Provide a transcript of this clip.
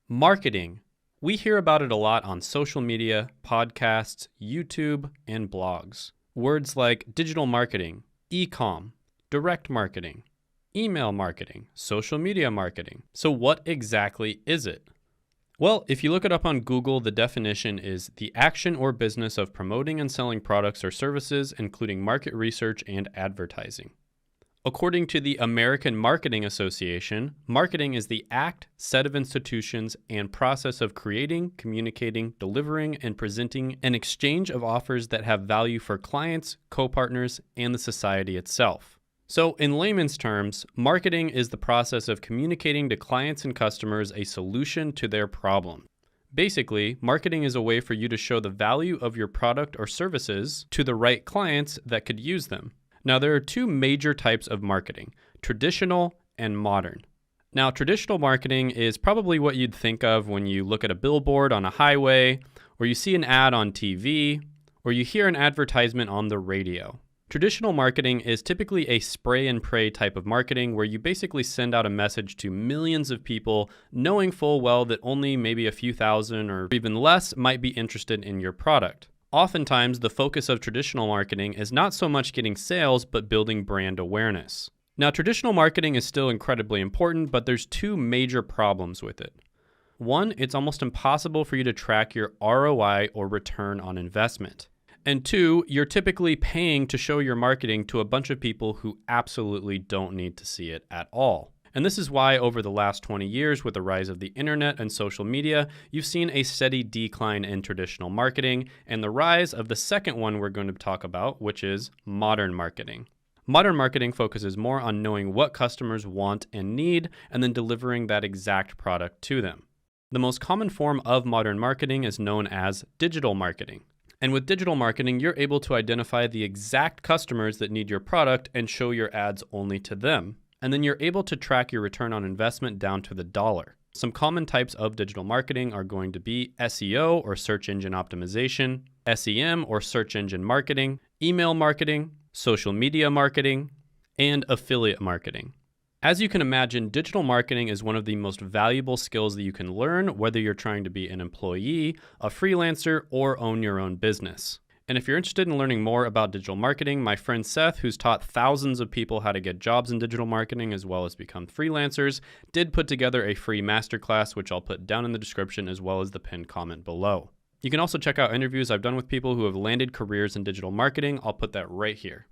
Marketing. We hear about it a lot on social media, podcasts, YouTube, and blogs. Words like digital marketing, e-com, direct marketing, email marketing, social media marketing. So what exactly is it? Well, if you look it up on Google, the definition is the action or business of promoting and selling products or services, including market research and advertising. According to the American Marketing Association, marketing is the act, set of institutions, and process of creating, communicating, delivering, and presenting an exchange of offers that have value for clients, co-partners, and the society itself. So, in layman's terms, marketing is the process of communicating to clients and customers a solution to their problem. Basically, marketing is a way for you to show the value of your product or services to the right clients that could use them. Now, there are two major types of marketing, traditional and modern. Now, traditional marketing is probably what you'd think of when you look at a billboard on a highway, or you see an ad on TV, or you hear an advertisement on the radio. Traditional marketing is typically a spray and pray type of marketing where you basically send out a message to millions of people knowing full well that only maybe a few thousand or even less might be interested in your product. Oftentimes, the focus of traditional marketing is not so much getting sales, but building brand awareness. Now, traditional marketing is still incredibly important, but there's two major problems with it. One, it's almost impossible for you to track your ROI or return on investment. And two, you're typically paying to show your marketing to a bunch of people who absolutely don't need to see it at all. And this is why over the last 20 years, with the rise of the internet and social media, you've seen a steady decline in traditional marketing and the rise of the second one we're going to talk about, which is modern marketing. Modern marketing focuses more on knowing what customers want and need and then delivering that exact product to them. The most common form of modern marketing is known as digital marketing. And with digital marketing, you're able to identify the exact customers that need your product and show your ads only to them. And then you're able to track your return on investment down to the dollar. Some common types of digital marketing are going to be SEO or search engine optimization, SEM or search engine marketing, email marketing, social media marketing, and affiliate marketing. As you can imagine, digital marketing is one of the most valuable skills that you can learn, whether you're trying to be an employee, a freelancer, or own your own business. And if you're interested in learning more about digital marketing, my friend Seth, who's taught thousands of people how to get jobs in digital marketing as well as become freelancers, did put together a free masterclass, which I'll put down in the description as well as the pinned comment below. You can also check out interviews I've done with people who have landed careers in digital marketing. I'll put that right here.